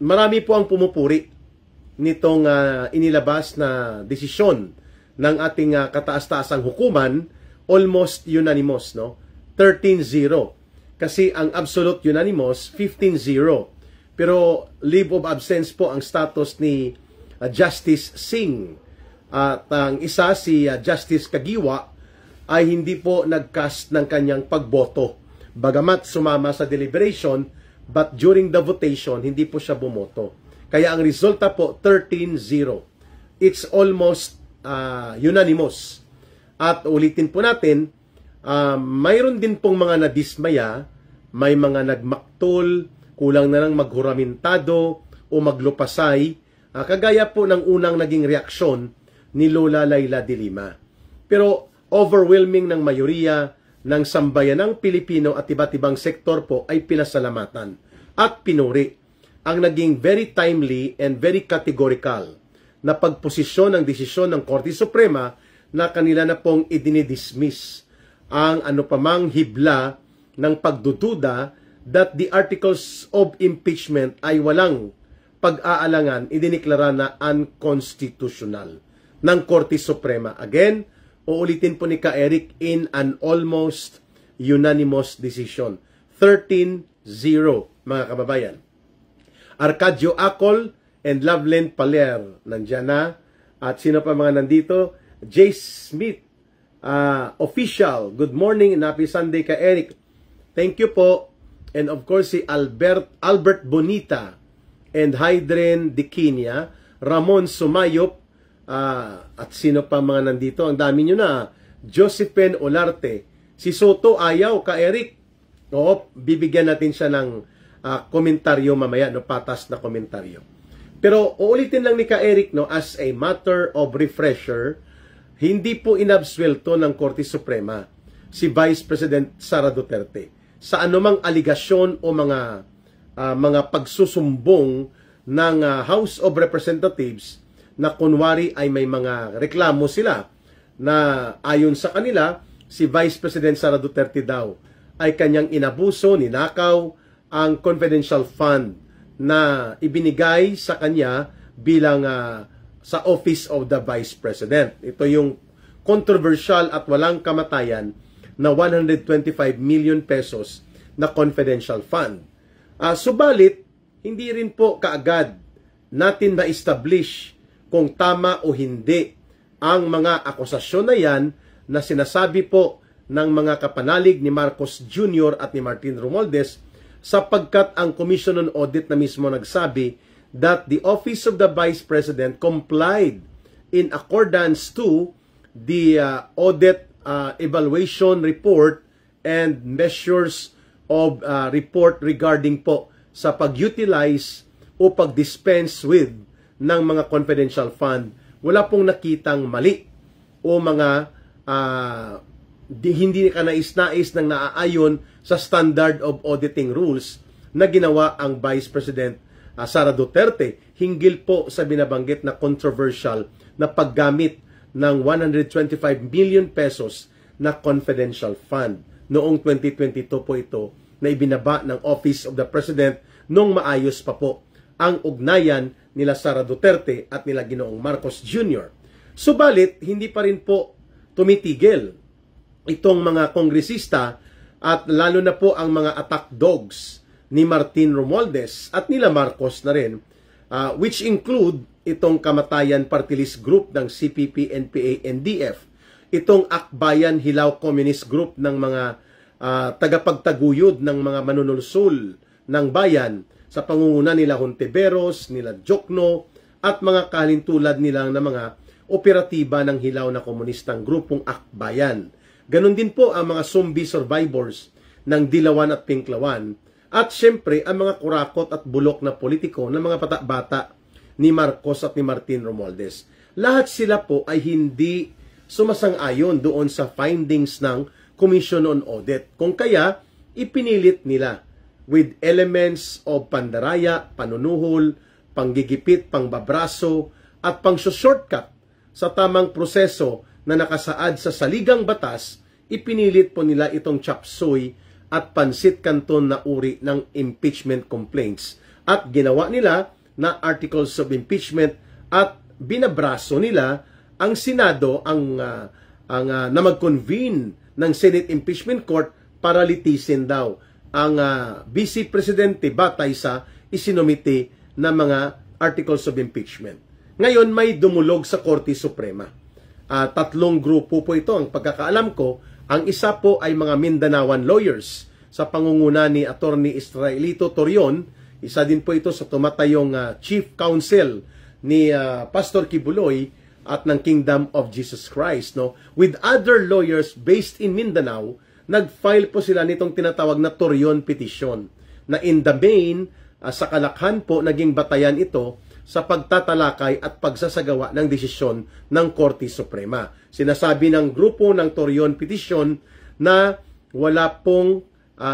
Marami po ang pumupuri nitong inilabas na desisyon ng ating kataas-taasang hukuman, almost unanimous, no? 13-0. Kasi ang absolute unanimous, 15-0. Pero leave of absence po ang status ni Justice Singh. At ang isa, si Justice Kagiwa, ay hindi po nag-cast ng kanyang pagboto. Bagamat sumama sa deliberation, but during the votation, hindi po siya bumoto. Kaya ang resulta po, 13-0. It's almost unanimous. At ulitin po natin, mayroon din pong mga nadismaya, may mga nagmaktol, kulang na lang maghuramentado o maglupasay, kagaya po ng unang naging reaksyon ni Lola Laila de Lima. Pero overwhelming ng mayoriya ng sambayanang Pilipino at iba't ibang sektor po ay pinasalamatan at pinuri ang naging very timely and very categorical na pagposisyon ng desisyon ng Korte Suprema na kanila na pong idinidismiss ang anupamang hibla ng pagdududa that the articles of impeachment ay walang pag-aalangan, idiniklara na unconstitutional ng Korte Suprema. Again, uulitin po ni Ka Eric, in an almost unanimous decision. 13-0, mga kababayan. Arcadio Acol and Loveland Paler, nandyan na. At sino pa mga nandito? Jay Smith, official. Good morning and happy Sunday, Ka Eric. Thank you po. And of course, si Albert Bonita and Hydren Diquinia, Ramon Sumayop, at sino pa mga nandito? Ang dami nyo na. Josephine Olarte. Si Soto ayaw, Ka Eric. Oo, bibigyan natin siya ng komentaryo mamaya, no, patas na komentaryo. Pero uulitin lang ni Ka Eric, no, as a matter of refresher, hindi po inabsuelto ng Korte Suprema si Vice President Sara Duterte sa anumang aligasyon o mga pagsusumbong ng House of Representatives na kunwari ay may mga reklamo sila na ayon sa kanila, si Vice President Sara Duterte daw ay kanyang inabuso, ninakaw ang confidential fund na ibinigay sa kanya bilang sa Office of the Vice President. Ito yung controversial at walang kamatayan na 125 million pesos na confidential fund. Subalit, hindi rin po kaagad natin na-establish kung tama o hindi ang mga akusasyon na yan na sinasabi po ng mga kapanalig ni Marcos Jr. at ni Martin Romualdez, sapagkat ang Commission on Audit na mismo nagsabi that the Office of the Vice President complied in accordance to the audit evaluation report and measures of report regarding po sa pag-utilize o pag-dispense with ng mga confidential fund. Wala pong nakitang mali o mga hindi ka nais-nais ng naaayon sa standard of auditing rules na ginawa ang Vice President Sara Duterte hinggil po sa binabanggit na controversial na paggamit ng 125 million pesos na confidential fund. Noong 2022 po ito na ibinaba ng Office of the President nung maayos pa po ang ugnayan nila Sara Duterte at nila Ginoong Marcos Jr. Subalit, hindi pa rin po tumitigil itong mga kongresista at lalo na po ang mga attack dogs ni Martin Romualdez at nila Marcos na rin, which include itong Kamatayan Party List Group ng CPP, NPA, NDF, itong Akbayan Hilaw Communist Group ng mga tagapagtaguyod ng mga manunulsul ng bayan sa pangunguna nila Hontiveros, nila Jokno, at mga kalintulad nilang na mga operatiba ng hilaw na komunistang grupong Akbayan. Ganon din po ang mga zombie survivors ng Dilawan at Pinklawan. At syempre, ang mga kurakot at bulok na politiko ng mga bata ni Marcos at ni Martin Romualdez. Lahat sila po ay hindi sumasang-ayon doon sa findings ng Commission on Audit. Kung kaya, ipinilit nila with elements of pandaraya, panunuhol, panggigipit, pangbabraso, at pang-shortcut sa tamang proseso na nakasaad sa saligang batas, ipinilit po nila itong chop suey at pansit kanton na uri ng impeachment complaints At ginawa nila na articles of impeachment at binabraso nila ang Senado na mag-convene ng Senate Impeachment Court para litisin daw ang Vice Presidente batay sa isinomite na mga articles of impeachment. Ngayon may dumulog sa Korte Suprema. 3 grupo po ito ang pagkakaalam ko. Ang isa po ay mga Mindanaoan lawyers sa pangunguna ni Attorney Israelito Torion. Isa din po ito sa tumatayong Chief Counsel ni Pastor Kibuloy at ng Kingdom of Jesus Christ. No? With other lawyers based in Mindanao, nag-file po sila nitong tinatawag na Torion Petition na in the main, sa kalakhan po, naging batayan ito sa pagtatalakay at pagsasagawa ng desisyon ng Korte Suprema. Sinasabi ng grupo ng Torion Petition na wala pong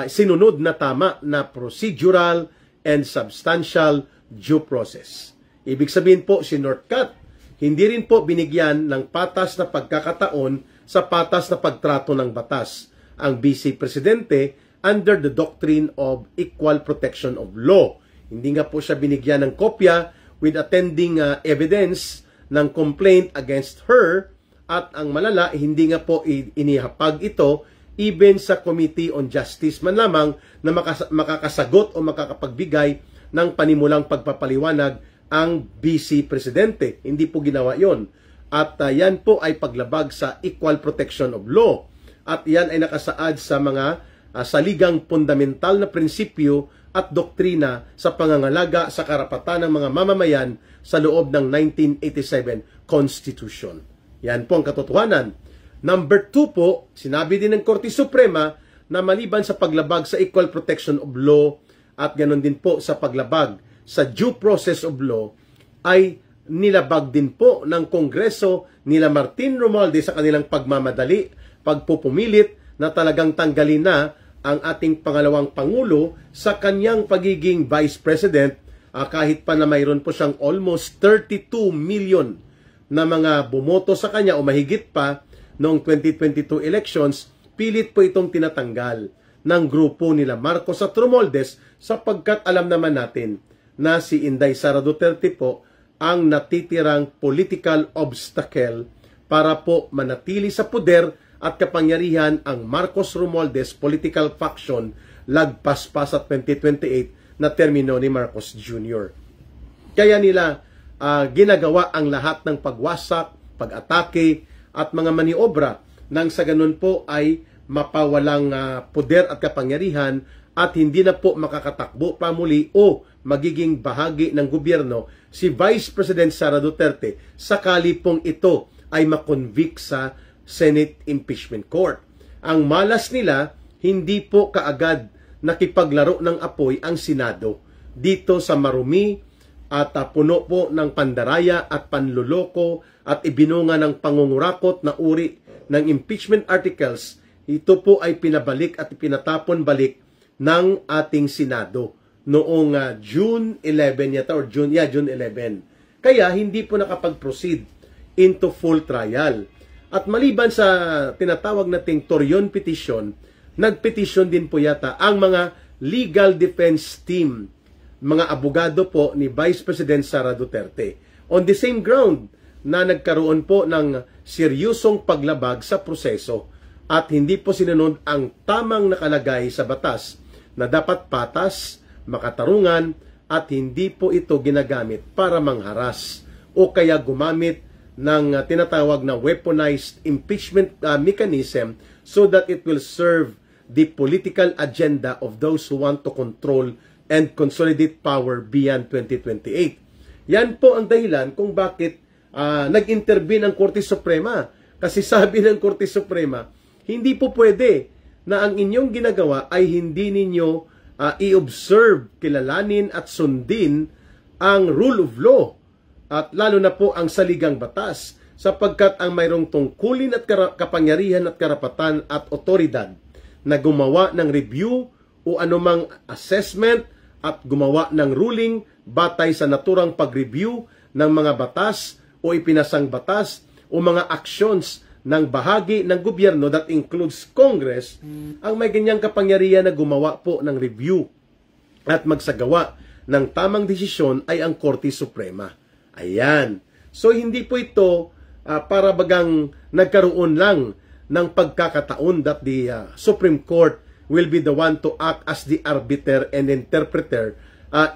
sinunod na tama na procedural and substantial due process. Ibig sabihin po, si Northcutt hindi rin po binigyan ng patas na pagkakataon sa patas na pagtrato ng batas ang Vice Presidente under the doctrine of equal protection of law. Hindi nga po siya binigyan ng kopya with attending evidence ng complaint against her, at ang malala, hindi nga po inihapag ito even sa Committee on Justice man lamang na makakasagot o makakapagbigay ng panimulang pagpapaliwanag ang Vice Presidente. Hindi po ginawa yon. At yan po ay paglabag sa equal protection of law. At yan ay nakasaad sa mga saligang fundamental na prinsipyo at doktrina sa pangangalaga sa karapatan ng mga mamamayan sa loob ng 1987 Constitution. Yan po ang katotohanan. Number 2 po, sinabi din ng Korte Suprema na maliban sa paglabag sa equal protection of law at ganoon din po sa paglabag sa due process of law, ay nilabag din po ng Kongreso nila Martin Romualdez sa kanilang pagmamadali, pagpupumilit na talagang tanggalin na ang ating pangalawang Pangulo sa kanyang pagiging Vice President, kahit pa na mayroon po siyang almost 32 million na mga bumoto sa kanya o mahigit pa noong 2022 elections, pilit po itong tinatanggal ng grupo nila Marcos at Romualdez sapagkat alam naman natin na si Inday Sara Duterte po ang natitirang political obstacle para po manatili sa poder at kapangyarihan ang Marcos Romualdez political faction lagpas pa sa 2028 na termino ni Marcos Jr. Kaya nila ginagawa ang lahat ng pagwasak, pag-atake at mga maniobra nang sa ganun po ay mapawalang poder at kapangyarihan at hindi na po makakatakbo pa muli o magiging bahagi ng gobyerno si Vice President Sara Duterte sakali pong ito ay makonvict sa Senate Impeachment Court. Ang malas nila, hindi po kaagad nakipaglaro ng apoy ang Senado dito sa marumi at puno po ng pandaraya at panluloko at ibinunga ng pangungurakot na uri ng impeachment articles. Ito po ay pinabalik at pinatapon balik ng ating Senado noong June 11 yata or June 11. Kaya hindi po nakapag-proceed into full trial. At maliban sa tinatawag nating Torion Petition, nagpetisyon din po yata ang mga legal defense team, mga abogado po ni Vice President Sara Duterte. On the same ground na nagkaroon po ng seryosong paglabag sa proseso at hindi po sinunod ang tamang nakalagay sa batas na dapat patas, makatarungan at hindi po ito ginagamit para mangharas o kaya gumamit ng tinatawag na weaponized impeachment mechanism so that it will serve the political agenda of those who want to control and consolidate power beyond 2028. Yan po ang dahilan kung bakit nag-intervene ang Korte Suprema. Kasi sabi ng Korte Suprema, hindi po pwede na ang inyong ginagawa ay hindi ninyo i-observe, kilalanin at sundin ang rule of law at lalo na po ang saligang batas sapagkat ang mayroong tungkulin at kapangyarihan at karapatan at otoridad na gumawa ng review o anumang assessment at gumawa ng ruling batay sa naturang pag-review ng mga batas o ipinasang batas o mga actions ng bahagi ng gobyerno that includes Congress ang may ganyang kapangyarihan na gumawa po ng review at magsagawa ng tamang desisyon ay ang Korte Suprema. Ayan. So hindi po ito para bagang nagkaroon lang ng pagkakataon that the Supreme Court will be the one to act as the arbiter and interpreter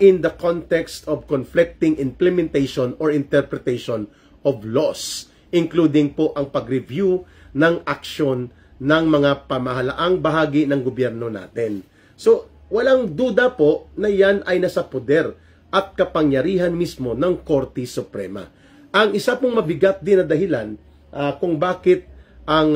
in the context of conflicting implementation or interpretation of laws, including po ang pag-review ng aksyon ng mga pamahalaang bahagi ng gobyerno natin. So, walang duda po na yan ay nasa poder at kapangyarihan mismo ng Korte Suprema. Ang isa pong mabigat din na dahilan kung bakit ang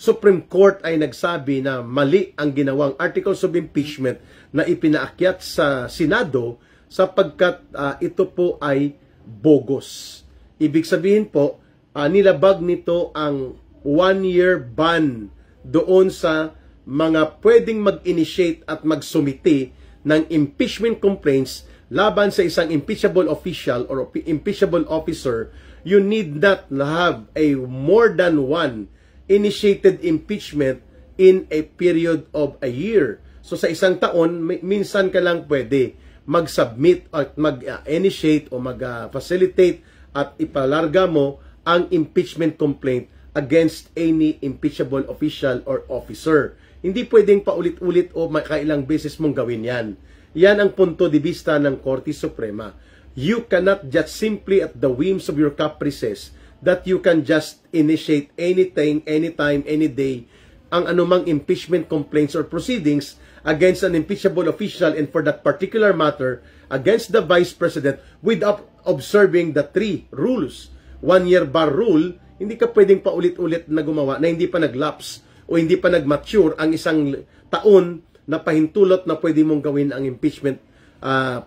Supreme Court ay nagsabi na mali ang ginawang articles of impeachment na ipinaakyat sa Senado sapagkat ito po ay bogus. Ibig sabihin po, nilabag nito ang 1-year ban doon sa mga pwedeng mag-initiate at magsumiti ng impeachment complaints laban sa isang impeachable official or impeachable officer. You need not have a more than one initiated impeachment in a period of a year. So sa isang taon, minsan ka lang pwede mag-submit at mag-initiate o mag-facilitate at ipalarga mo ang impeachment complaint against any impeachable official or officer. Hindi pwedeng paulit-ulit o makailang beses mong gawin yan. Yan ang punto de vista ng Korte Suprema. You cannot just simply at the whims of your caprices that you can just initiate anything, anytime, any day, ang anumang impeachment complaints or proceedings against an impeachable official and for that particular matter, against the Vice President without observing the 3 rules. 1-year bar rule, hindi ka pwedeng paulit-ulit na gumawa na hindi pa nag-lapse o hindi pa nag-mature ang isang taon na pahintulot na pwede mong gawin ang impeachment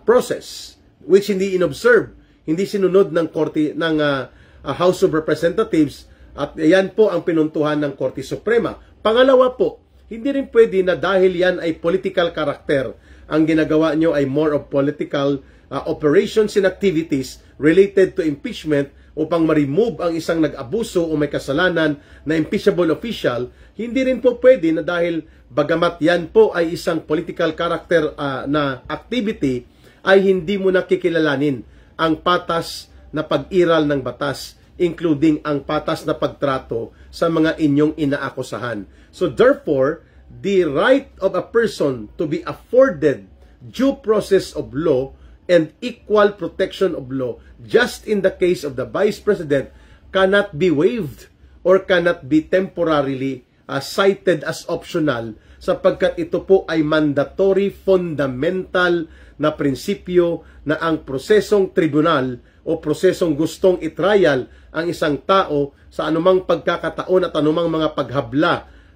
process, which hindi inobserve, hindi sinunod ng Korte ng House of Representatives, at yan po ang pinuntuhan ng Korte Suprema. Pangalawa po, hindi rin pwede na dahil yan ay political character, ang ginagawa nyo ay more of political operations and activities related to impeachment upang ma-remove ang isang nag-abuso o may kasalanan na impeachable official. Hindi rin po pwede na dahil bagamat yan po ay isang political character na activity, ay hindi mo nakikilalanin ang patas na pag-iral ng batas, including ang patas na pagtrato sa mga inyong inaakusahan. So therefore, the right of a person to be afforded due process of law and equal protection of law, just in the case of the Vice President, cannot be waived or cannot be temporarily cited as optional, sapagkat ito po ay mandatory, fundamental na prinsipyo na ang prosesong tribunal o prosesong gustong itrial ang isang tao sa anumang pagkakataon at anumang mga paghabla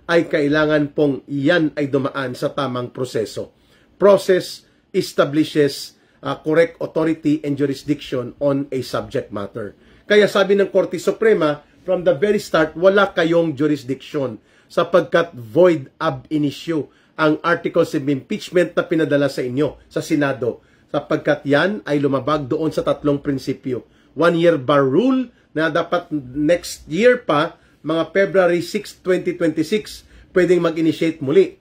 ay kailangan pong iyan ay dumaan sa tamang proseso. Process establishes correct authority and jurisdiction on a subject matter. Kaya sabi ng Korte Suprema, from the very start, wala kayong jurisdiction sapagkat void ab initio ang articles of impeachment na pinadala sa inyo sa Senado, sapagkat yan ay lumabag doon sa 3 prinsipyo. 1-year bar rule na dapat next year pa, mga February 6, 2026, pwedeng mag-initiate muli.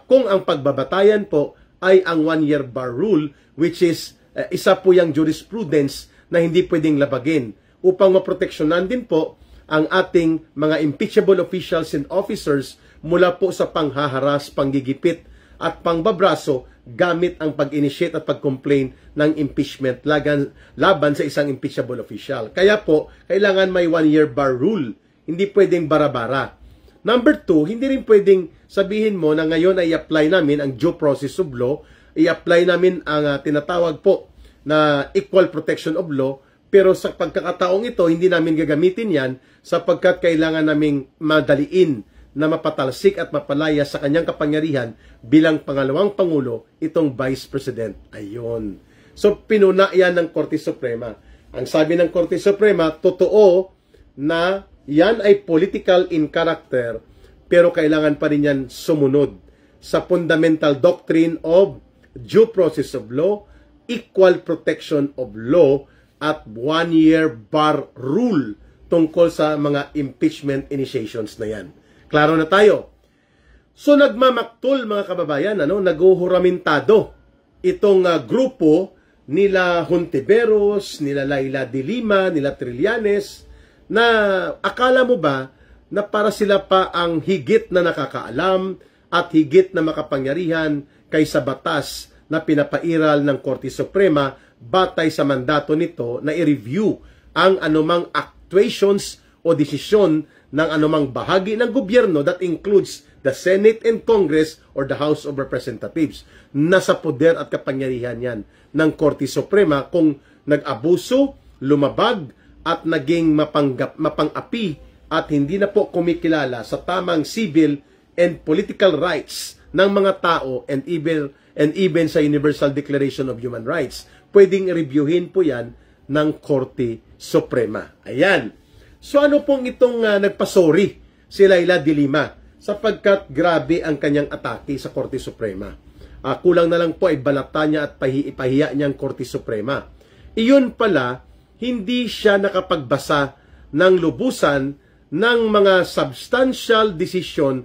Kung ang pagbabatayan po ay ang 1-year bar rule, which is isa po yung jurisprudence na hindi pwedeng labagin upang maproteksyonan din po ang ating mga impeachable officials and officers mula po sa panghaharas, panggigipit at pangbabraso gamit ang pag-initiate at pag-complain ng impeachment laban sa isang impeachable official. Kaya po, kailangan may 1-year bar rule. Hindi pwedeng bara-bara. Number 2, hindi rin pwedeng sabihin mo na ngayon ay i-apply namin ang due process of law, i-apply namin ang tinatawag po na equal protection of law, pero sa pagkakataong ito, hindi namin gagamitin yan sapagkat kailangan naming madaliin na mapatalsik at mapalaya sa kanyang kapangyarihan bilang pangalawang pangulo itong Vice President. Ayun. So, pinuna yan ng Korte Suprema. Ang sabi ng Korte Suprema, totoo na yan ay political in character, pero kailangan pa rin yan sumunod sa fundamental doctrine of due process of law, equal protection of law, at 1-year bar rule tungkol sa mga impeachment initiations na yan. Klaro na tayo. So nagmamaktol mga kababayan, naguhuramintado itong grupo nila Hontiveros, nila Laila de Lima, nila Trillanes, na akala mo ba na para sila pa ang higit na nakakaalam at higit na makapangyarihan kaysa batas na pinapairal ng Korte Suprema batay sa mandato nito na i-review ang anumang actuations o desisyon ng anumang bahagi ng gobyerno that includes the Senate and Congress or the House of Representatives. Nasa poder at kapangyarihan yan ng Korte Suprema kung nag-abuso, lumabag, at naging mapang-api at hindi na po kumikilala sa tamang civil and political rights ng mga tao and even sa Universal Declaration of Human Rights. Pwedeng reviewin po yan ng Korte Suprema. Ayan. So ano pong itong nagpasori si Laila de Lima sapagkat grabe ang kanyang atake sa Korte Suprema. Kulang na lang po ay balata niya at ipahiya niya ang Korte Suprema. Iyon pala, hindi siya nakapagbasa ng lubusan ng mga substantial decision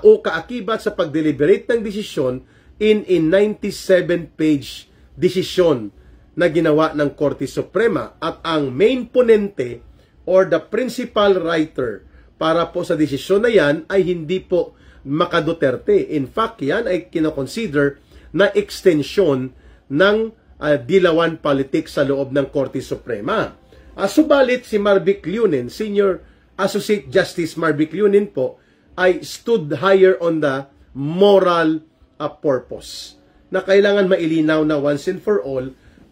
o kaakibat sa pag-deliberate ng desisyon in a 97-page desisyon na ginawa ng Korte Suprema at ang main ponente or the principal writer para po sa desisyon na yan ay hindi po maka-Duterte. In fact, yan ay kinoconsider na extension ng dilawan politics sa loob ng Korte Suprema. Subalit si Marvic Lunin, Senior Associate Justice Marvic Lunin po, ay stood higher on the moral purpose na kailangan mailinaw na once and for all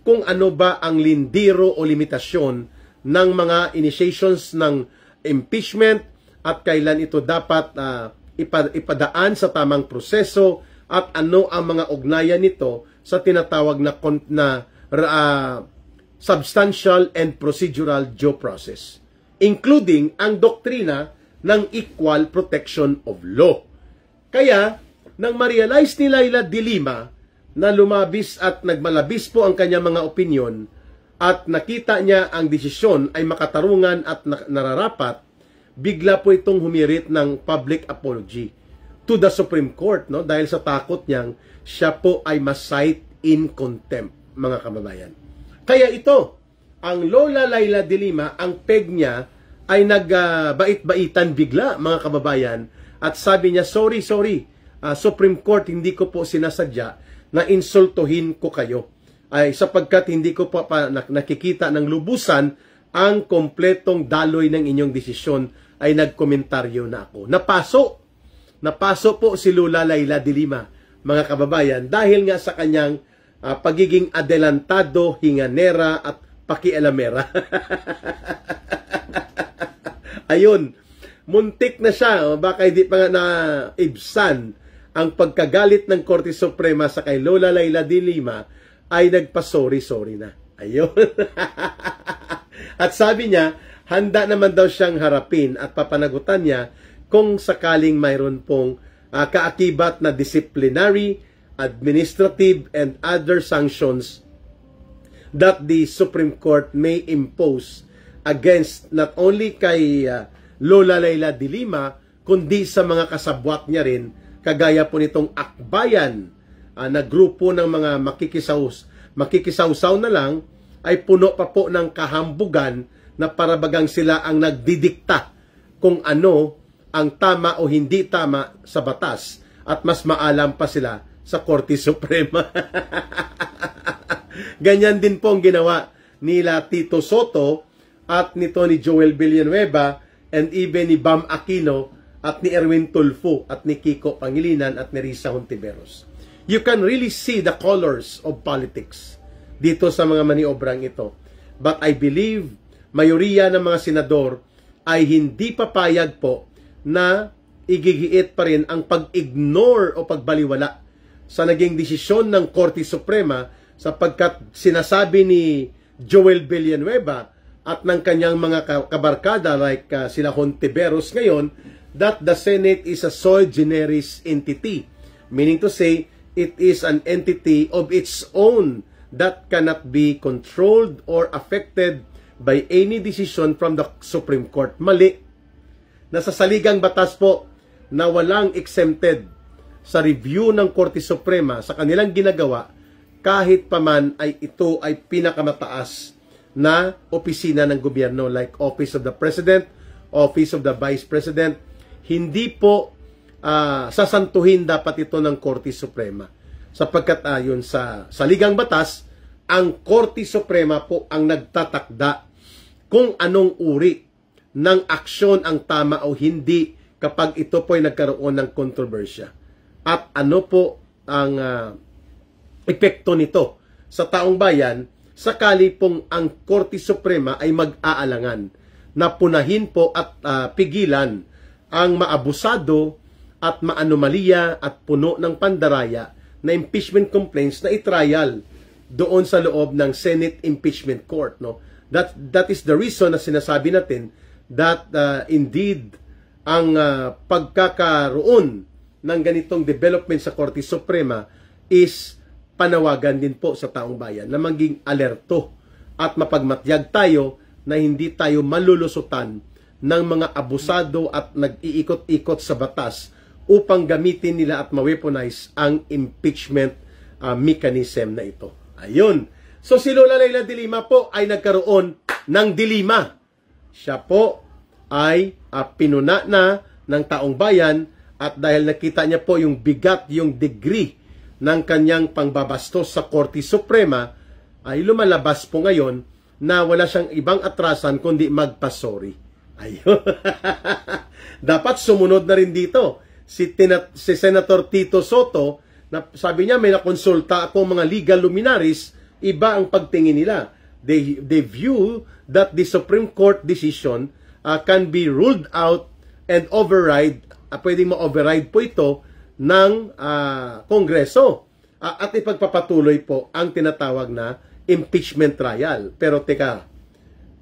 kung ano ba ang lindiro o limitasyon ng mga initiations ng impeachment at kailan ito dapat ipadaan sa tamang proseso at ano ang mga ugnayan nito sa tinatawag na substantial and procedural due process, including ang doktrina ng equal protection of law. Kaya, nang ma-realize ni Laila de Lima na lumabis at nagmalabis po ang kanyang mga opinyon at nakita niya ang desisyon ay makatarungan at nararapat, bigla po itong humirit ng public apology to the Supreme Court, no? Dahil sa takot niyang siya po ay ma-cite in contempt, mga kababayan. Kaya ito, ang Lola Laila de Lima, ang peg niya ay nagbait-baitan bigla, mga kababayan, at sabi niya, sorry, Supreme Court, hindi ko po sinasadya na insultuhin ko kayo. Ay sapagkat hindi ko pa nakikita ng lubusan ang kompletong daloy ng inyong desisyon, ay nagkomentaryo na ako. Napaso po si Lola Laila de Lima, mga kababayan, dahil nga sa kanyang pagiging adelantado, hinganera at pakialamera. Ayun, muntik na siya, baka hindi pa nga naibsan ang pagkagalit ng Korte Suprema sa kay Lola Laila de Lima, ay nagpa-sorry na. Ayun. At sabi niya, handa naman daw siyang harapin at papanagutan niya kung sakaling mayroon pong kaakibat na disciplinary, administrative, and other sanctions that the Supreme Court may impose against not only kay Lola Laila de Lima, kundi sa mga kasabwat niya rin, kagaya po nitong akbayan na grupo ng mga makikisawsaw na lang, ay puno pa po ng kahambugan na parabagang sila ang nagdidikta kung ano ang tama o hindi tama sa batas at mas maalam pa sila sa Korte Suprema. Ganyan din po ang ginawa nila Tito Soto at nito ni Joel Villanueva and even ni Bam Aquino at ni Erwin Tulfo at ni Kiko Pangilinan at ni Risa Hontiveros. You can really see the colors of politics dito sa mga maniobrang ito. But I believe mayoriya ng mga senador ay hindi papayag po na igigiit pa rin ang pag-ignore o pagbaliwala sa naging desisyon ng Korte Suprema sapagkat sinasabi ni Joel Villanueva at ng kanyang mga kabarkada like sila Hontiveros ngayon that the Senate is a sui generis entity. Meaning to say, it is an entity of its own that cannot be controlled or affected by any decision from the Supreme Court. Mali. Nasa saligang batas po na walang exempted sa review ng Korte Suprema sa kanilang ginagawa kahit paman ay ito ay pinakamataas na opisina ng gobyerno like Office of the President, Office of the Vice President. Hindi po sasantuhin dapat ito ng Korte Suprema. Sapagkat ayon sa saligang batas, ang Korte Suprema po ang nagtatakda kung anong uri ng aksyon ang tama o hindi kapag ito po ay nagkaroon ng kontrobersya. At ano po ang epekto nito sa taong bayan sakali pong ang Korte Suprema ay mag-aalangan na punahin po at pigilan ang maabusado at maanomalya at puno ng pandaraya na impeachment complaints na itrial doon sa loob ng Senate Impeachment Court. No? That is the reason na sinasabi natin that indeed ang pagkakaroon ng ganitong development sa Korte Suprema is panawagan din po sa taong bayan na maging alerto at mapagmatyag tayo na hindi tayo malulusutan ng mga abusado at nag-iikot-ikot sa batas upang gamitin nila at ma-weaponize ang impeachment mechanism na ito. Ayun. So si Lola Leila de Lima po ay nagkaroon ng dilema. Siya po ay pinuna na ng taong bayan at dahil nakita niya po yung bigat, yung degree ng kanyang pangbabastos sa Korte Suprema, ay lumalabas po ngayon na wala siyang ibang atrasan kundi magpasori. Ayun. Dapat sumunod na rin dito si Senator Tito Soto na sabi niya may nakonsulta akong mga legal luminaries, iba ang pagtingin nila. They view that the Supreme Court decision can be ruled out and override, pwedeng ma-override po ito ng Kongreso at ipagpapatuloy po ang tinatawag na impeachment trial. Pero teka,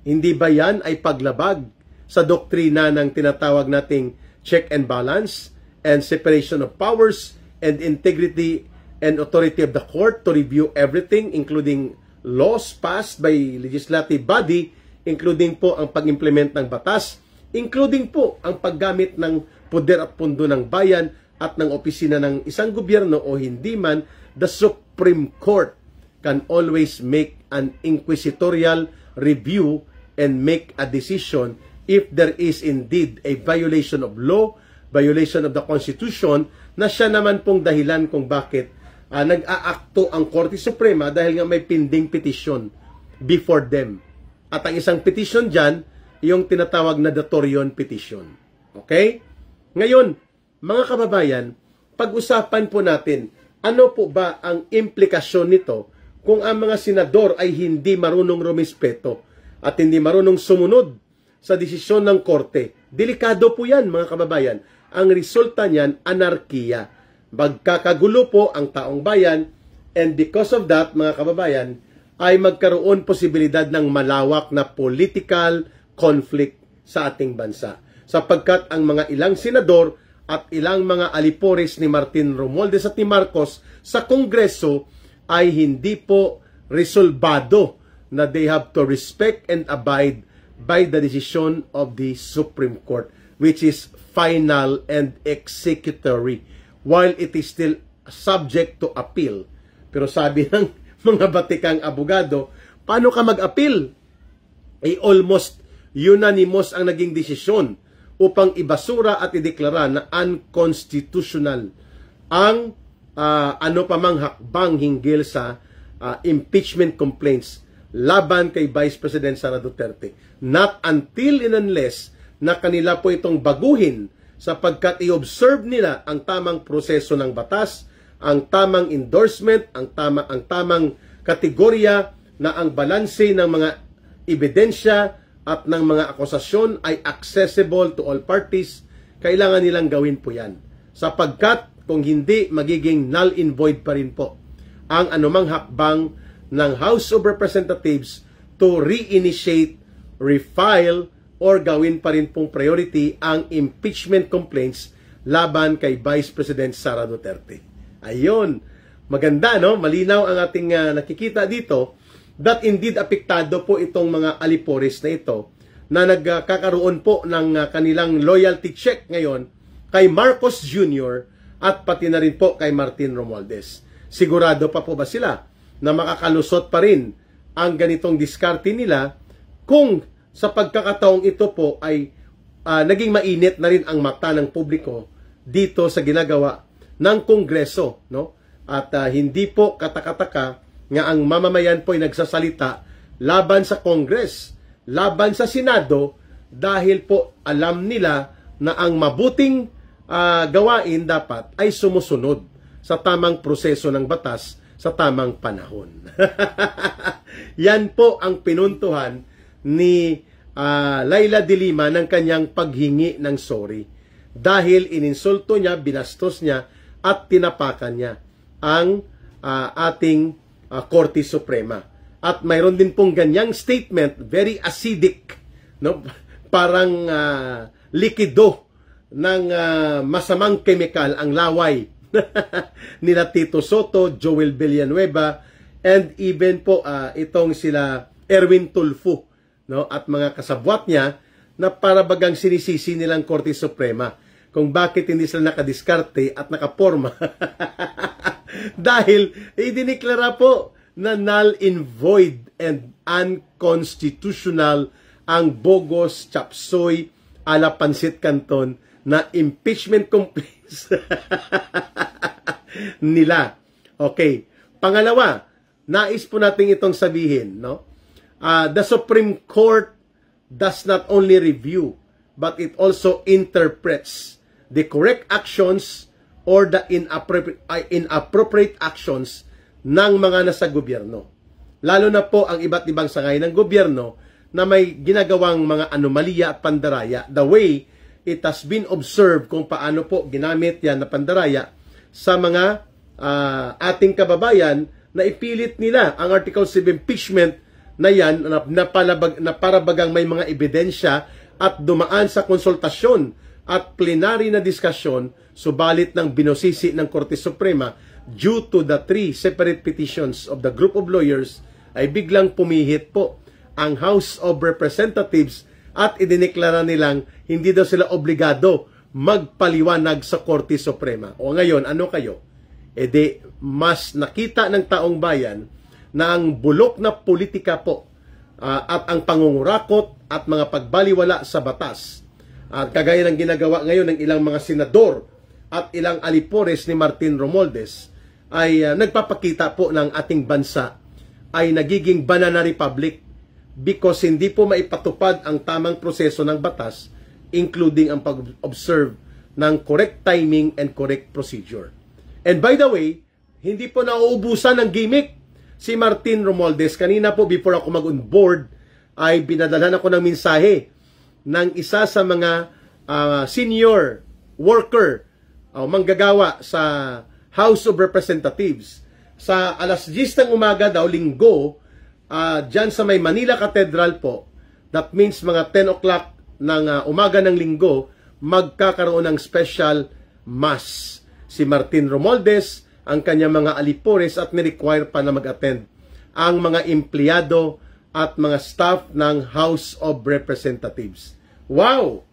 hindi ba yan ay paglabag sa doktrina ng tinatawag nating check and balance and separation of powers and integrity and authority of the court to review everything including laws passed by legislative body, including po ang pag-implement ng batas, including po ang paggamit ng poder at pundo ng bayan at ng opisina ng isang gobyerno o hindi man, the Supreme Court can always make an inquisitorial review and make a decision if there is indeed a violation of law, violation of the Constitution, na siya naman pong dahilan kung bakit nag-aakto ang Korte Suprema dahil nga may pending petition before them. At ang isang petition dyan, yung tinatawag na Datorion petition. Okay? Ngayon, mga kababayan, pag-usapan po natin, ano po ba ang implikasyon nito kung ang mga senador ay hindi marunong rumispeto at hindi marunong sumunod sa desisyon ng korte? Delikado po yan, mga kababayan. Ang resulta niyan, anarkiya. Magkakagulo po ang taong bayan, and because of that, mga kababayan, ay magkaroon posibilidad ng malawak na political conflict sa ating bansa. Sapagkat ang mga ilang senador at ilang mga alipores ni Martin Romualdez at ni Marcos sa Kongreso ay hindi po resolbado na they have to respect and abide by the decision of the Supreme Court, which is final and executory, while it is still subject to appeal. Pero sabi ng mga batikang abogado, paano ka mag-appeal? Almost unanimous ang naging desisyon upang ibasura at ideklara na unconstitutional ang ano pa mang hakbang hinggil sa impeachment complaints laban kay Vice President Sara Duterte. Not until and unless na kanila po itong baguhin sapagkat i-observe nila ang tamang proseso ng batas, ang tamang endorsement, ang tamang kategorya na ang balanse ng mga ebidensya at ng mga akusasyon ay accessible to all parties. Kailangan nilang gawin po yan. Sapagkat kung hindi, magiging null and void pa rin po ang anumang hakbang ng House of Representatives to reinitiate, refile, or gawin pa rin pong priority ang impeachment complaints laban kay Vice President Sara Duterte. Ayun. Maganda, no? Malinaw ang ating nakikita dito that indeed apektado po itong mga alipores na ito na nagkakaroon po ng kanilang loyalty check ngayon kay Marcos Jr. at pati na rin po kay Martin Romualdez. Sigurado pa po ba sila na makakalusot pa rin ang ganitong diskarte nila kung sa pagkakataong ito po ay naging mainit na rin ang mata ng publiko dito sa ginagawa ng Kongreso, no? At hindi po katakataka nga ang mamamayan po ay nagsasalita laban sa Congress, laban sa Senado, dahil po alam nila na ang mabuting gawain dapat ay sumusunod sa tamang proseso ng batas sa tamang panahon. Yan po ang pinuntuhan ni Laila de Lima ng kanyang paghingi ng sorry. Dahil ininsulto niya, binastos niya, at tinapakan niya ang ating Korte Suprema. At mayroon din pong ganyang statement, very acidic, no? Parang likido ng masamang kemikal ang laway nila Tito Soto, Joel Villanueva, and even po itong sila Erwin Tulfo, no? At mga kasabwat niya na para bagang sinisisi nilang Korte Suprema kung bakit hindi sila nakadiskarte at nakaporma. Dahil idineklara po na null and void and unconstitutional ang bogus chapsoy ala Pansit Canton na impeachment complaints nila. Okay. Pangalawa, nais po natin itong sabihin, no? The Supreme Court does not only review, but it also interprets the correct actions or the inappropriate actions ng mga nasa gobyerno. Lalo na po ang iba't ibang sangay ng gobyerno na may ginagawang mga anomalya at pandaraya, the way it has been observed kung paano po ginamit yan na pandaraya sa mga ating kababayan na ipilit nila ang articles of impeachment na yan na parabagang may mga ebidensya at dumaan sa konsultasyon at plenary na diskasyon, subalit ng binosisi ng Korte Suprema due to the 3 separate petitions of the group of lawyers, ay biglang pumihit po ang House of Representatives at idineklara nilang hindi daw sila obligado magpaliwanag sa Korte Suprema. O ngayon, ano kayo? E di, mas nakita ng taong bayan na ang bulok na politika po at ang pangungurakot at mga pagbaliwala sa batas at kagaya ng ginagawa ngayon ng ilang mga senador at ilang alipores ni Martin Romualdez ay nagpapakita po ng ating bansa ay nagiging banana republic because hindi po maipatupad ang tamang proseso ng batas, including ang pag-observe ng correct timing and correct procedure. And by the way, hindi po nauubusan ng gimmick si Martin Romualdez. Kanina po before ako mag-on board ay binadalhan ako ng mensahe ng isa sa mga senior worker o manggagawa sa House of Representatives. Sa alas 10 ng umaga daw, linggo, dyan sa may Manila Cathedral po, that means mga 10 o'clock ng umaga ng linggo, magkakaroon ng special mass. Si Martin Romualdez, ang kanyang mga alipores at ni-require pa na mag-attend ang mga empleyado at mga staff ng House of Representatives. Wow!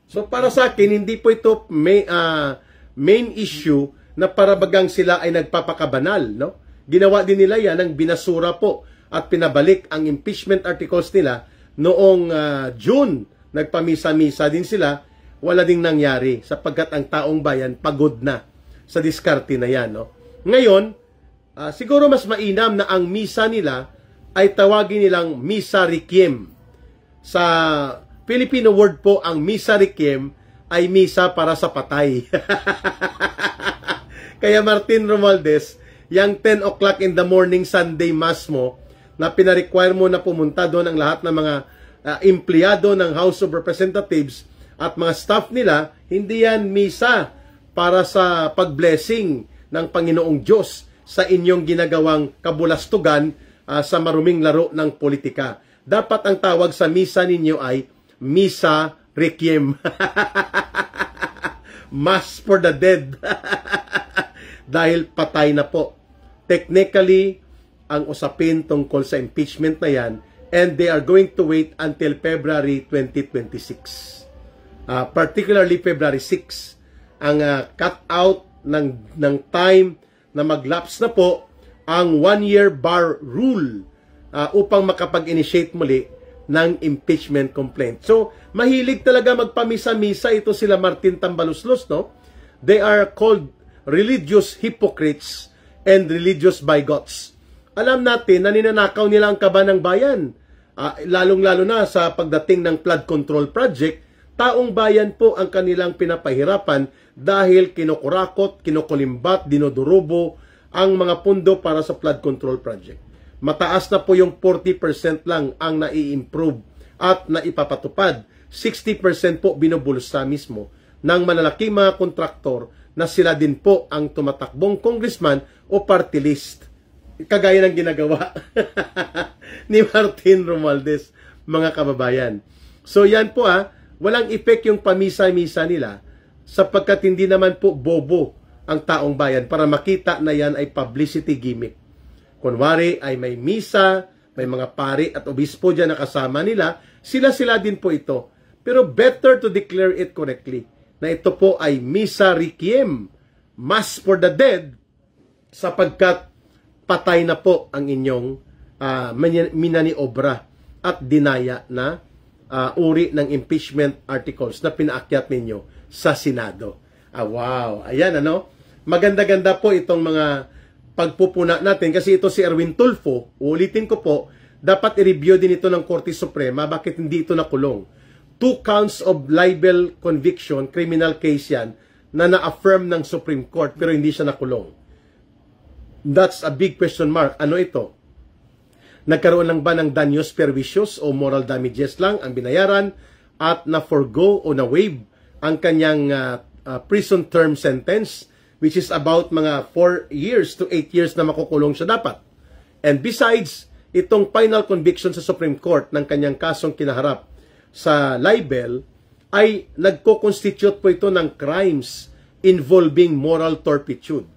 So para sa akin, hindi po ito main issue na parabagang sila ay nagpapakabanal, no? Ginawa din nila yan ng binasura po at pinabalik ang impeachment articles nila noong June. Nagpamisa-misa din sila, wala ding nangyari sapagkat ang taong bayan pagod na sa diskarte na yan, no? Ngayon, siguro mas mainam na ang misa nila ay tawagin nilang Misa Requiem. Sa Filipino word po, ang Misa Requiem ay misa para sa patay. Kaya Martin Romualdez, yung 10 o'clock in the morning Sunday Mass mo, na pinarequire mo na pumunta doon ang lahat ng mga empleyado ng House of Representatives at mga staff nila, hindi yan misa para sa pag-blessing ng Panginoong Diyos sa inyong ginagawang kabulastugan sa maruming laro ng politika. Dapat ang tawag sa misa ninyo ay Misa Requiem. Mass for the dead. Dahil patay na po. Technically, ang usapin tungkol sa impeachment na yan, and they are going to wait until February 2026. Particularly February 6. Ang cut out ng time na mag-lapse na po ang 1-year bar rule upang makapag-initiate muli ng impeachment complaint. So, mahilig talaga magpamisa-misa ito sila Martin Tambaluslos, no? They are called religious hypocrites and religious bigots. Alam natin na ninanakaw nila ang kaba ng bayan. Lalong-lalo na sa pagdating ng flood control project, taong bayan po ang kanilang pinapahirapan dahil kinukurakot, kinukulimbat, dinodurubo ang mga pundo para sa flood control project. Mataas na po yung 40% lang ang nai-improve at naipapatupad. 60% po binubulsa mismo ng malalaking mga kontraktor na sila din po ang tumatakbong congressman o party list. Kagaya ng ginagawa ni Martin Romualdez, mga kababayan. So yan po walang effect yung pamisa-misa nila sapagkat hindi naman po bobo ang taong bayan para makita na yan ay publicity gimmick. Kunwari ay may misa, may mga pari at obispo dyan na kasama nila, sila-sila din po ito. Pero better to declare it correctly na ito po ay misa requiem, mass for the dead, sapagkat patay na po ang inyong minaniobra at dinaya na uri ng impeachment articles na pinaakyat ninyo sa Senado. Wow! Ayan, maganda-ganda po itong mga pagpupuna natin kasi ito si Erwin Tulfo, ulitin ko po, dapat i-review din ito ng Korte Suprema, bakit hindi ito nakulong. 2 counts of libel conviction, criminal case yan, na na-affirm ng Supreme Court pero hindi siya nakulong. That's a big question mark. Ano ito? Nagkaroon lang ba ng daños pervicios o moral damages lang ang binayaran at na-forgo o na-waive ang kanyang prison term sentence, which is about mga 4 years to 8 years na makukulong siya dapat. And besides, itong final conviction sa Supreme Court ng kanyang kasong kinaharap sa libel ay nagko-constitute po ito ng crimes involving moral turpitude.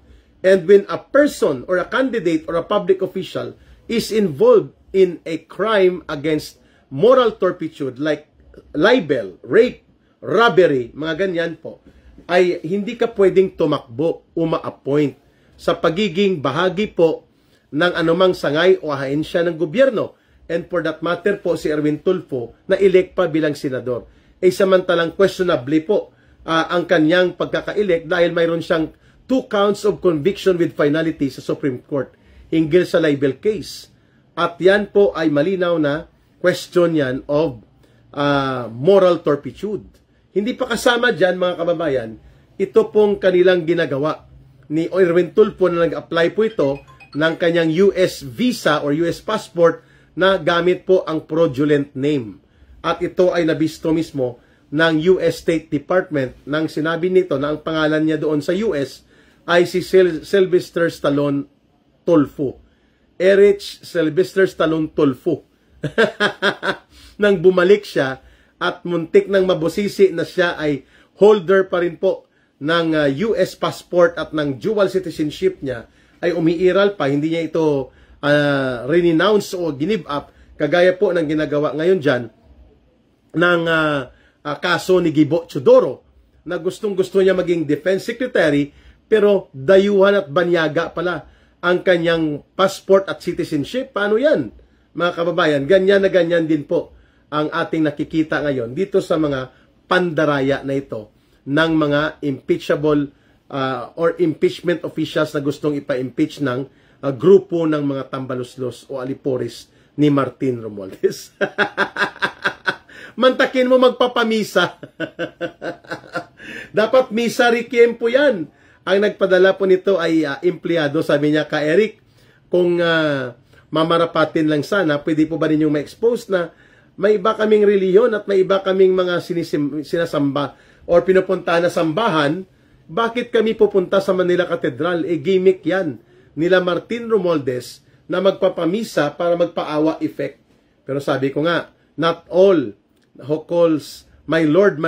And when a person or a candidate or a public official is involved in a crime against moral turpitude like libel, rape, robbery, mga ganyan po, ay hindi ka pwedeng tumakbo o ma-appoint sa pagiging bahagi po ng anumang sangay o ahensya ng gobyerno. And for that matter po, si Erwin Tulfo na elect pa bilang senador. Samantalang questionably po ang kanyang pagkaka-elect dahil mayroon siyang 2 counts of conviction with finality sa Supreme Court hinggil sa libel case. At yan po ay malinaw na question yan of moral turpitude. Hindi pa kasama dyan, mga kababayan, ito pong kanilang ginagawa ni Erwin Tulfo na nag-apply po ito ng kanyang US visa or US passport na gamit po ang fraudulent name. At ito ay nabisto mismo ng US State Department nang sinabi nito na ang pangalan niya doon sa US ay si Sylvester Stallone Tulfo. Erich Sylvester Stallone Tulfo. Nang bumalik siya at muntik nang mabusisi na siya ay holder pa rin po ng US passport at ng dual citizenship niya, ay umiiral pa, hindi niya ito renounce o give up, kagaya po ng ginagawa ngayon dyan ng kaso ni Gibo Chodoro na gustong-gusto niya maging defense secretary pero dayuhan at banyaga pala ang kanyang passport at citizenship. Paano yan, mga kababayan? Ganyan na ganyan din po ang ating nakikita ngayon dito sa mga pandaraya na ito ng mga impeachable or impeachment officials na gustong ipa-impeach ng grupo ng mga tambaluslos o aliporis ni Martin Romualdez. Mantakin mo magpapamisa. Dapat misa requiem po yan. Ang nagpadala po nito ay empleyado. Sabi niya, ka Eric, kung mamarapatin lang sana, pwede po ba ninyong ma-expose na may iba kaming reliyon at may iba kaming mga sinasamba or pinupuntahan na sambahan, bakit kami pupunta sa Manila Cathedral? Gimmick yan nila Martin Romualdez na magpapamisa para magpaawa effect. Pero sabi ko nga, not all who calls my Lord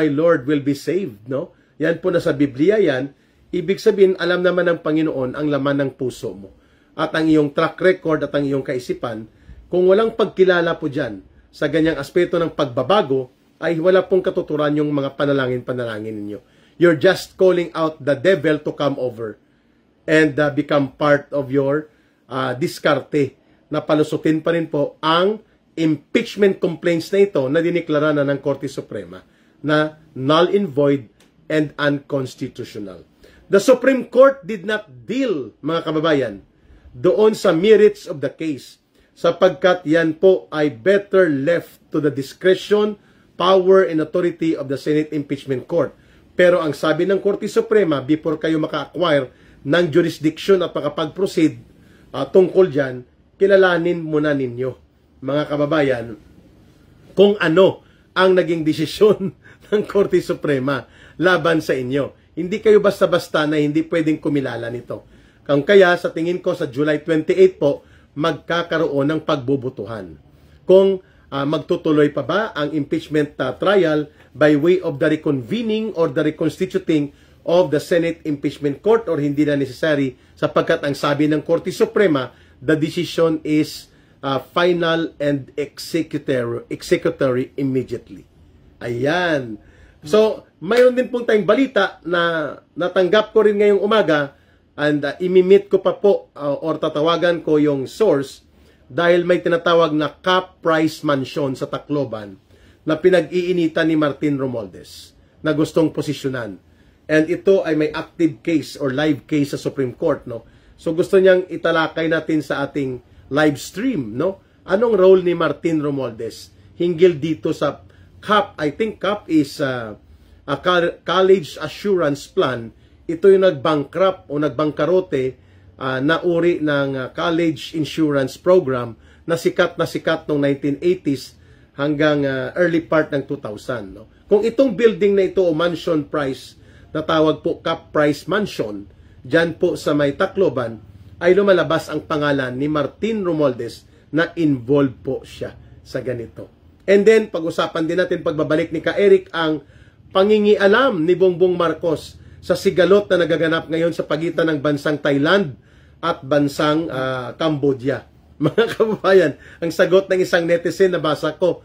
will be saved, no? Yan po na sa Biblia yan. Ibig sabihin, alam naman ng Panginoon ang laman ng puso mo at ang iyong track record at ang iyong kaisipan. Kung walang pagkilala po dyan sa ganyang aspeto ng pagbabago, ay wala pong katuturan yung mga panalangin ninyo. You're just calling out the devil to come over and become part of your diskarte na palusutin pa rin po ang impeachment complaints na ito na diniklara na ng Korte Suprema na null and void and unconstitutional. The Supreme Court did not deal, mga kababayan, doon sa merits of the case, sapagkat yan po ay better left to the discretion, power, and authority of the Senate Impeachment Court. Pero ang sabi ng Korte Suprema, before kayo maka-acquire ng jurisdiction at makapag-proceed tungkol dyan, kilalanin muna ninyo, mga kababayan, kung ano ang naging desisyon ng Korte Suprema laban sa inyo. Hindi kayo basta-basta na hindi pwedeng kumilala nito. Kaya sa tingin ko sa July 28 po, magkakaroon ng pagbubutuhan. Kung magtutuloy pa ba ang impeachment trial by way of the reconvening or the reconstituting of the Senate Impeachment Court or hindi na necessary sapagkat ang sabi ng Korte Suprema, the decision is final and executory immediately. Ayan. So, mayroon din pong tayong balita na natanggap ko rin ngayong umaga and imimit ko pa po or tatawagan ko yung source dahil may tinatawag na cap price mansion sa Tacloban na pinag-iinitan ni Martin Romualdez na gustong posisyonan. And ito ay may active case or live case sa Supreme Court, no? So gusto niyang italakay natin sa ating live stream, no? Anong role ni Martin Romualdez hinggil dito sa CAP? I think CAP is a college assurance plan. Ito yung nag-bankrupt o nagbangkarote na uri ng college insurance program na sikat noong 1980s hanggang early part ng 2000. No? Kung itong building na ito o mansion price na tawag po Cap Price Mansion, dyan po sa may Tacloban, ay lumalabas ang pangalan ni Martin Romualdez na involved po siya sa ganito. And then, pag-usapan din natin pagbabalik ni Ka-Eric ang pangingialam ni Bongbong Marcos sa sigalot na nagaganap ngayon sa pagitan ng bansang Thailand at bansang Cambodia. Mga kababayan, ang sagot ng isang netizen na basa ko,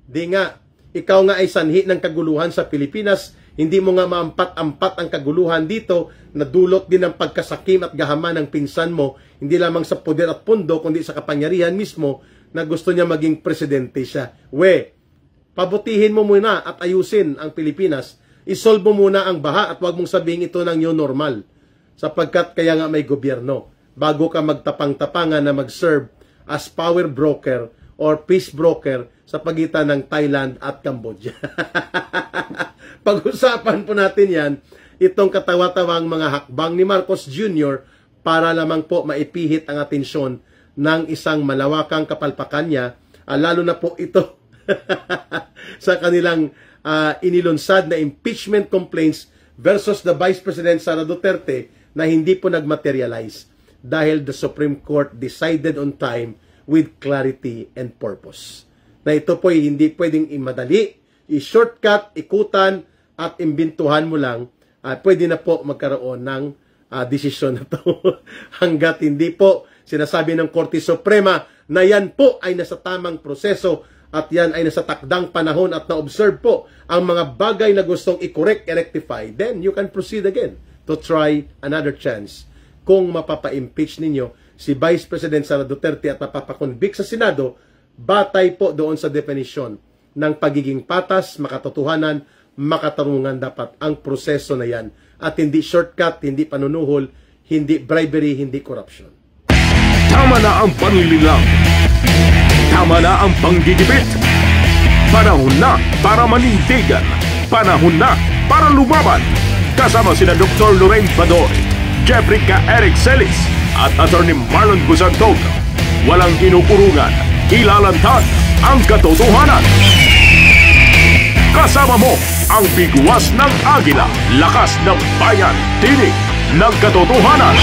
di nga, ikaw nga ay sanhi ng kaguluhan sa Pilipinas, hindi mo nga maampat-ampat ang kaguluhan dito na dulot din ng pagkasakim at gahaman ng pinsan mo, hindi lamang sa poder at pundo, kundi sa kapangyarihan mismo na gusto niya maging presidente siya. Pabutihin mo muna at ayusin ang Pilipinas, isolve mo muna ang baha at huwag mong sabihin ito ng new normal, sapagkat kaya nga may gobyerno, bago ka magtapang-tapangan na mag-serve as power broker or peace broker sa pagitan ng Thailand at Cambodia. Pag-usapan po natin yan, itong katawa-tawang mga hakbang ni Marcos Jr. para lamang po maipihit ang atensyon ng isang malawakang kapalpakan niya, lalo na po ito sa kanilang inilunsad na impeachment complaints versus the Vice President Sara Duterte na hindi po nagmaterialize dahil the Supreme Court decided on time with clarity and purpose. Na ito po ay hindi pwedeng imadali, i-shortcut, ikutan, at imbintuhan mo lang, pwede na po magkaroon ng desisyon na to. Hanggat hindi po sinasabi ng Korte Suprema na yan po ay nasa tamang proseso at yan ay nasa takdang panahon at na-observe po ang mga bagay na gustong i-correct, i-rectify, then you can proceed again to try another chance. Kung mapapa-impeach ninyo si Vice President Sara Duterte at mapapakonvict sa Senado, batay po doon sa definition ng pagiging patas, makatotohanan, makatarungan dapat ang proseso na yan. At hindi shortcut, hindi panunuhol, hindi bribery, hindi corruption. Tama na ang panlililang. Tama na ang panggigipit. Panahon na para manindigan. Panahon na para lumaban. Kasama sina Dr. Lorraine Badoy, Jeffrey Ka-Eric Celis at Atty. Marlon Gusantog. Walang inukurungan, ilalantad ang katotohanan. Kasama mo ang bigwas ng agila, lakas ng bayan, tinig ng katotohanan.